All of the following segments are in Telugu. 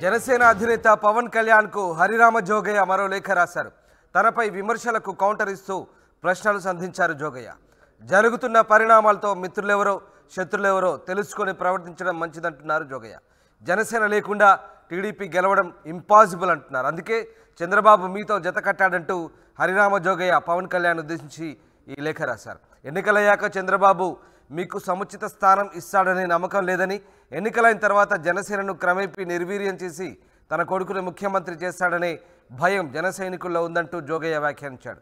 జనసేన అధినేత పవన్ కళ్యాణ్కు హరిరామ జోగయ్య మరో లేఖ రాశారు. తనపై విమర్శలకు కౌంటర్ ఇస్తూ ప్రశ్నలు సంధించారు జోగయ్య. జరుగుతున్న పరిణామాలతో మిత్రులెవరో శత్రులెవరో తెలుసుకొని ప్రవర్తించడం మంచిదంటున్నారు జోగయ్య. జనసేన లేకుండా టీడీపీ గెలవడం ఇంపాసిబుల్ అంటున్నారు. అందుకే చంద్రబాబు మీతో జత కట్టాడంటూ హరిరామ జోగయ్య పవన్ కళ్యాణ్ ఉద్దేశించి ఈ లేఖ రాశారు. ఎన్నికలయ్యాక చంద్రబాబు మీకు సముచిత స్థానం ఇస్తాడనే నమ్మకం లేదని, ఎన్నికలైన తర్వాత జనసేనను క్రమేపీ నిర్వీర్యం చేసి తన కొడుకును ముఖ్యమంత్రి చేస్తాడనే భయం జన సైనికుల్లో ఉందంటూ జోగయ్య వ్యాఖ్యానించాడు.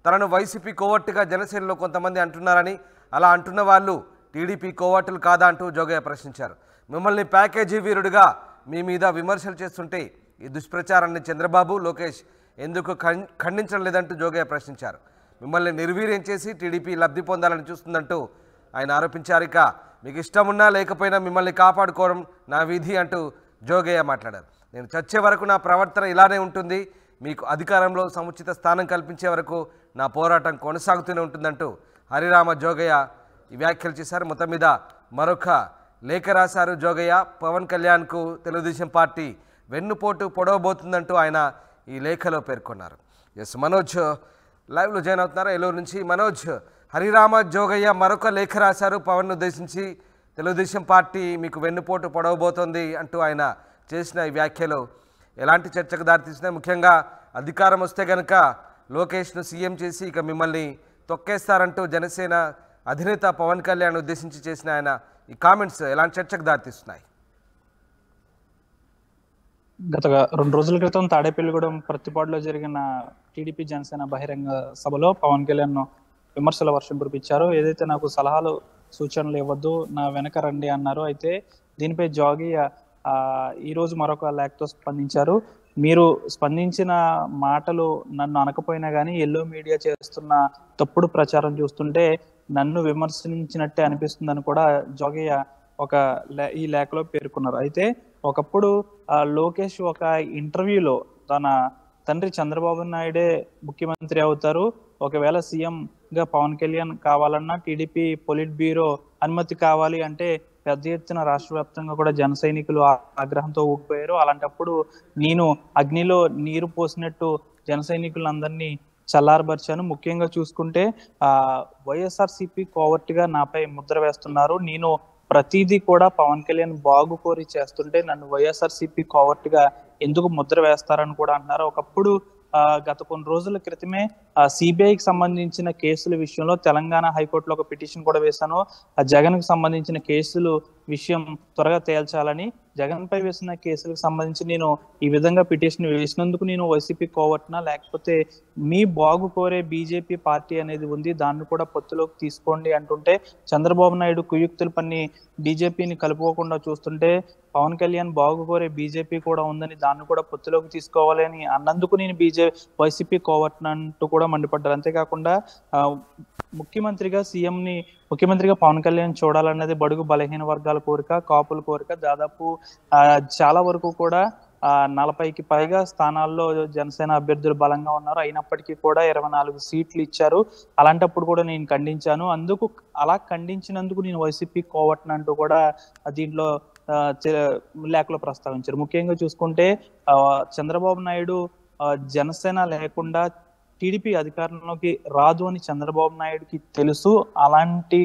తనను వైసీపీ కోవట్టుగా జనసేనలో కొంతమంది అంటున్నారని, అలా అంటున్న వాళ్ళు టీడీపీ కోవట్టులు కాదా అంటూ జోగయ్య ప్రశ్నించారు. మిమ్మల్ని ప్యాకేజీ వీరుడుగా మీ మీద విమర్శలు చేస్తుంటే ఈ దుష్ప్రచారాన్ని చంద్రబాబు లోకేష్ ఎందుకు ఖండించడం లేదంటూ జోగయ్య ప్రశ్నించారు. మిమ్మల్ని నిర్వీర్యం చేసి టీడీపీ లబ్ధి పొందాలని చూస్తుందంటూ ఆయన ఆరోపించారు. ఇక మీకు ఇష్టమున్నా లేకపోయినా మిమ్మల్ని కాపాడుకోవడం నా విధి అంటూ జోగయ్య మాట్లాడారు. నేను చచ్చే వరకు నా ప్రవర్తన ఇలానే ఉంటుంది, మీకు అధికారంలో సముచిత స్థానం కల్పించే వరకు నా పోరాటం కొనసాగుతూనే ఉంటుందంటూ హరిరామ జోగయ్య ఈ వ్యాఖ్యలు చేశారు. మొత్తం మీద మరొక లేఖ రాశారు జోగయ్య. పవన్ కళ్యాణ్కు తెలుగుదేశం పార్టీ వెన్నుపోటు పొడవబోతుందంటూ ఆయన ఈ లేఖలో పేర్కొన్నారు. ఎస్, మనోజ్ లైవ్లో జాయిన్ అవుతున్నారు ఏలూరు నుంచి. మనోజ్, హరిరామ జోగయ్య మరొక లేఖ రాశారు పవన్ ఉద్దేశించి. తెలుగుదేశం పార్టీ మీకు వెన్నుపోటు పొడవబోతోంది అంటూ ఆయన చేసిన ఈ వ్యాఖ్యలు ఎలాంటి చర్చకు దారితీస్తున్నాయి? ముఖ్యంగా అధికారం వస్తే కనుక లోకేష్ను సీఎం చేసి ఇక మిమ్మల్ని తొక్కేస్తారంటూ జనసేన అధినేత పవన్ కళ్యాణ్ ఉద్దేశించి చేసిన ఆయన ఈ కామెంట్స్ ఎలాంటి చర్చకు దారితీస్తున్నాయి? గత 2 రోజుల క్రితం తాడేపల్లిగూడెం ప్రతిపాడులో జరిగిన టీడీపీ జనసేన బహిరంగ సభలో పవన్ కళ్యాణ్ విమర్శల వర్షం కురిపించారు. ఏదైతే నాకు సలహాలు సూచనలు ఇవ్వద్దు, నా వెనక రండి అన్నారు. అయితే దీనిపై జోగయ్య ఈ రోజు మరొక లేఖతో స్పందించారు. మీరు స్పందించిన మాటలు నన్ను అనకపోయినా కానీ ఎల్లో మీడియా చేస్తున్న తప్పుడు ప్రచారం చూస్తుంటే నన్ను విమర్శించినట్టే అనిపిస్తుందని కూడా జోగయ్య ఈ లేఖలో పేర్కొన్నారు. అయితే ఒకప్పుడు లోకేష్ ఒక ఇంటర్వ్యూలో తన తండ్రి చంద్రబాబు నాయుడే ముఖ్యమంత్రి అవుతారు, ఒకవేళ సీఎం గా పవన్ కళ్యాణ్ కావాలన్నా టీడీపీ పొలిట్ బ్యూరో అనుమతి కావాలి అంటే పెద్ద ఎత్తున రాష్ట్ర వ్యాప్తంగా కూడా జన సైనికులు ఆగ్రహంతో ఊగిపోయారు. అలాంటప్పుడు నేను అగ్నిలో నీరు పోసినట్టు జన సైనికులందరినీ చల్లారబరిచాను. ముఖ్యంగా చూసుకుంటే వైఎస్ఆర్సీపీ కోవర్ట్గా నాపై ముద్ర వేస్తున్నారు. నేను ప్రతిదీ కూడా పవన్ కళ్యాణ్ బాగు కోరి చేస్తుంటే నన్ను వైఎస్ఆర్సీపీ కోవర్ట్గా ఎందుకు ముద్ర వేస్తారని కూడా అంటున్నారు. ఒకప్పుడు గత కొన్ని రోజుల క్రితమే సిబిఐకి సంబంధించిన కేసుల విషయంలో తెలంగాణ హైకోర్టులో ఒక పిటిషన్ కూడా వేశాను. జగన్ కు సంబంధించిన కేసులు విషయం త్వరగా తేల్చాలని, జగన్ పై వేసిన కేసులకు సంబంధించి నేను ఈ విధంగా పిటిషన్ వేసినందుకు నేను వైసీపీ కోవట్నా, లేకపోతే మీ బాగు కోరే బీజేపీ పార్టీ అనేది ఉంది, దాన్ని కూడా పొత్తులోకి తీసుకోండి అంటుంటే చంద్రబాబు నాయుడు కుయుక్తులు పన్ని బీజేపీని కలుపుకోకుండా చూస్తుంటే పవన్ కళ్యాణ్ బాగు కోరే బీజేపీ కూడా ఉందని దాన్ని కూడా పొత్తులోకి తీసుకోవాలి అని అన్నందుకు నేను వైసీపీ కోవట్నంటూ కూడా మండిపడ్డారు. అంతేకాకుండా ముఖ్యమంత్రిగా పవన్ కళ్యాణ్ చూడాలన్నది బడుగు బలహీన వర్గాల కోరిక, కాపుల కోరిక. దాదాపు చాలా వరకు కూడా 40కి పైగా స్థానాల్లో జనసేన అభ్యర్థులు బలంగా ఉన్నారు. అయినప్పటికీ కూడా 24 సీట్లు ఇచ్చారు. అలాంటప్పుడు కూడా నేను ఖండించాను. అలా ఖండించినందుకు నేను వైసీపీ కోవట్నంటూ కూడా దీంట్లో లేఖలో ప్రస్తావించారు. ముఖ్యంగా చూసుకుంటే చంద్రబాబు నాయుడు జనసేన లేకుండా టీడీపీ అధికారంలోకి రాదు అని చంద్రబాబు నాయుడుకి తెలుసు. అలాంటి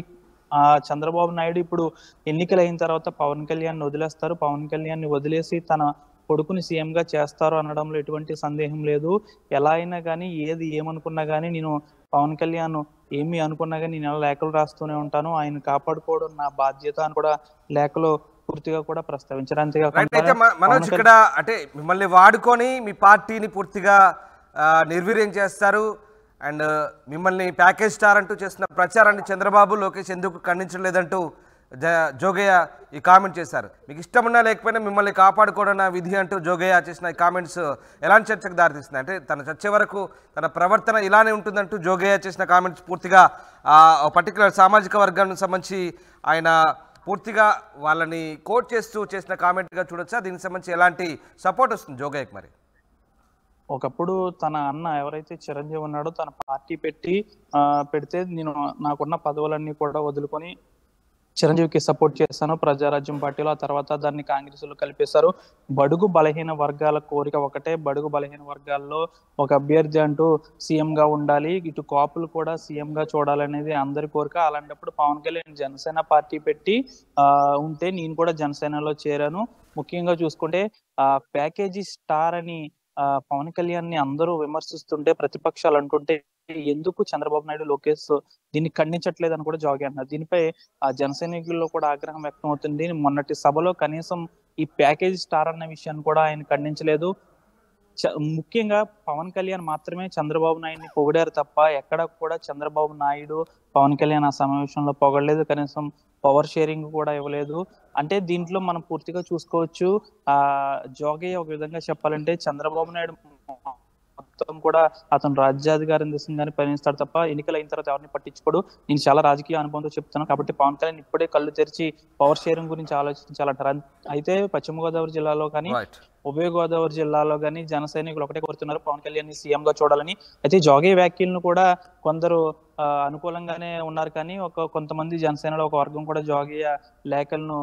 చంద్రబాబు నాయుడు ఇప్పుడు ఎన్నికలు అయిన తర్వాత పవన్ కళ్యాణ్ వదిలేస్తారు, పవన్ కళ్యాణ్ వదిలేసి తన కొడుకుని సీఎం గా చేస్తారు అనడంలో ఎటువంటి సందేహం లేదు. ఎలా అయినా కానీ ఏమనుకున్నా కానీ నేను పవన్ కళ్యాణ్ ఏమి అనుకున్నా కానీ నేను లేఖలు రాస్తూనే ఉంటాను, ఆయన కాపాడుకోవడం నా బాధ్యత అని కూడా లేఖలో పూర్తిగా కూడా ప్రస్తావించారు. అంతేకాకుండా మనోజ్, ఇక్కడ అంటే మిమ్మల్ని వాడుకొని మీ పార్టీని పూర్తిగా నిర్వీర్యం చేస్తారు అండ్ మిమ్మల్ని ప్యాకేజ్ స్టార్ అంటూ చేస్తున్న ప్రచారాన్ని చంద్రబాబు లోకేష్ ఎందుకు ఖండించలేదంటూ జోగయ్య ఈ కామెంట్ చేశారు. మీకు ఇష్టమున్నా లేకపోయినా మిమ్మల్ని కాపాడుకోవడం నా విధి అంటూ జోగయ్య చేసిన ఈ కామెంట్స్ ఎలాంటి చర్చకు దారితీస్తున్నాయి? అంటే తన చచ్చే వరకు తన ప్రవర్తన ఇలానే ఉంటుందంటూ జోగయ్య చేసిన కామెంట్స్ పూర్తిగా పర్టికులర్ సామాజిక వర్గానికి సంబంధించి ఆయన పూర్తిగా వాళ్ళని కోట్ చేస్తూ చేసిన కామెంట్గా చూడొచ్చా? దీనికి సంబంధించి ఎలాంటి సపోర్ట్ వస్తుంది జోగయ్యకి? మరి ఒకప్పుడు తన అన్న ఎవరైతే చిరంజీవి ఉన్నాడో తన పార్టీ పెడితే నాకున్న పదవులన్నీ కూడా వదులుకొని చిరంజీవికి సపోర్ట్ చేశాను ప్రజారాజ్యం పార్టీలో. ఆ తర్వాత దాన్ని కాంగ్రెస్ లో కలిపేశారు. బడుగు బలహీన వర్గాల కోరిక ఒకటే, బడుగు బలహీన వర్గాల్లో ఒక అభ్యర్థి అంటూ సీఎం గా ఉండాలి, ఇటు కాపులు కూడా సీఎం గా చూడాలనేది అందరి కోరిక. అలాంటప్పుడు పవన్ కళ్యాణ్ జనసేన పార్టీ పెట్టి ఉంటే నేను కూడా జనసేనలో చేరాను. ముఖ్యంగా చూసుకుంటే ప్యాకేజీ స్టార్ అని పవన్ కళ్యాణ్ ని అందరూ విమర్శిస్తుంటే, ప్రతిపక్షాలు అంటుంటే ఎందుకు చంద్రబాబు నాయుడు, లోకేష్ దీన్ని ఖండించట్లేదు అని కూడా జోగి అన్నారు. దీనిపై జన సైనికుల్లో కూడా ఆగ్రహం వ్యక్తం అవుతుంది. మొన్నటి సభలో కనీసం ఈ ప్యాకేజీ స్టార్ అన్న విషయాన్ని కూడా ఆయన ఖండించలేదు. ముఖ్యంగా పవన్ కళ్యాణ్ మాత్రమే చంద్రబాబు నాయుడిని పొగిడారు తప్ప ఎక్కడ కూడా చంద్రబాబు నాయుడు పవన్ కళ్యాణ్ ఆ సమావేశంలో పొగడలేదు. కనీసం పవర్ షేరింగ్ కూడా ఇవ్వలేదు. అంటే దీంట్లో మనం పూర్తిగా చూసుకోవచ్చు, జోగయ్య ఒక విధంగా చెప్పాలంటే చంద్రబాబు నాయుడు మొత్తం కూడా అతను రాజ్యాధికారం దిశగానే పయనిస్తాడు తప్ప ఎన్నికలు అయిన తర్వాత ఎవరిని పట్టించుకోడు. నేను చాలా రాజకీయ అనుభవంతో చెప్తున్నాను కాబట్టి పవన్ కళ్యాణ్ ఇప్పుడే కళ్ళు తెరిచి పవర్ షేరింగ్ గురించి ఆలోచించాలంటారు. అయితే పశ్చిమ గోదావరి జిల్లాలో కానీ ఉభయ గోదావరి జిల్లాలో కానీ జన సైనికులు ఒకటే కోరుతున్నారు పవన్ కళ్యాణ్ సీఎం గా చూడాలని. అయితే జోగయ్య వ్యాఖ్యలను కూడా కొందరు అనుకూలంగానే ఉన్నారు, కానీ కొంతమంది జనసేనలో ఒక వర్గం కూడా జోగయ్య లేఖలను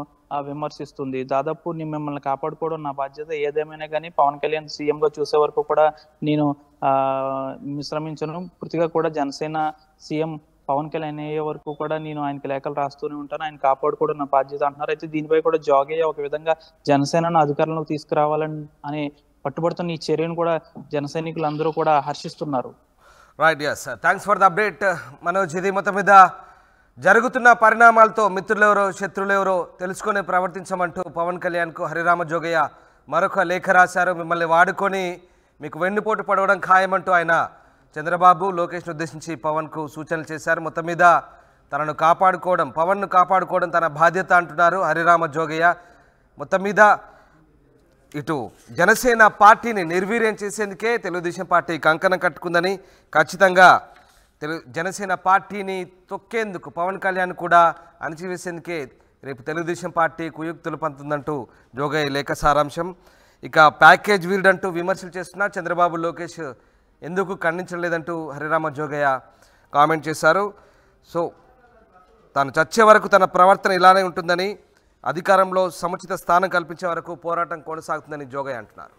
విమర్శిస్తుంది. దాదాపు మిమ్మల్ని కాపాడుకోవడం నా బాధ్యత, ఏదేమైనా కానీ పవన్ కళ్యాణ్ సీఎం గా చూసే వరకు కూడా నేను విశ్రమించను. పూర్తిగా కూడా జనసేన సీఎం పవన్ కళ్యాణ్ అయ్యే వరకు కూడా నేను ఆయనకి లేఖలు రాస్తూనే ఉంటాను, ఆయన కాపాడుకోవడం నా బాధ్యత అంటున్నారు. అయితే దీనిపై కూడా జోగయ్య ఒక విధంగా జనసేనను అధికారంలోకి తీసుకురావాలని అని పట్టుబడుతున్న ఈ చర్యను కూడా జన సైనికులు అందరూ కూడా హర్షిస్తున్నారు. Right, yes, thanks for the update Manoj. ఇది మొత్తం మీద జరుగుతున్న పరిణామాలతో మిత్రులెవరో శత్రులెవరో తెలుసుకొని ప్రవర్తించమంటూ పవన్ కళ్యాణ్కు హరిరామ జోగయ్య మరొక లేఖ రాశారు. మిమ్మల్ని వాడుకొని మీకు వెన్నుపోటు పడవడం ఖాయమంటూ ఆయన చంద్రబాబు, లోకేష్ను ఉద్దేశించి పవన్కు సూచనలు చేశారు. మొత్తం మీద తనను కాపాడుకోవడం, పవన్ను కాపాడుకోవడం తన బాధ్యత అంటున్నారు హరిరామ జోగయ్య. మొత్తం మీద ఇటు జనసేన పార్టీని నిర్వీర్యం చేసేందుకే తెలుగుదేశం పార్టీ కంకణం కట్టుకుందని, ఖచ్చితంగా జనసేన పార్టీని తొక్కేందుకు పవన్ కళ్యాణ్ కూడా అణచివేసేందుకే రేపు తెలుగుదేశం పార్టీ కుయుక్తులు పంతుందంటూ జోగయ్య లేఖ సారాంశం. ఇక ప్యాకేజ్ వీరుడంటూ విమర్శలు చేస్తున్నా చంద్రబాబు, లోకేష్ ఎందుకు ఖండించలేదంటూ హరిరామ జోగయ్య కామెంట్ చేశారు. సో తాను చచ్చే వరకు తన ప్రవర్తన ఇలానే ఉంటుందని, అధికారంలో సముచిత స్థానం కల్పించే వరకు పోరాటం కొనసాగుతుందని జోగయ్య అంటున్నారు.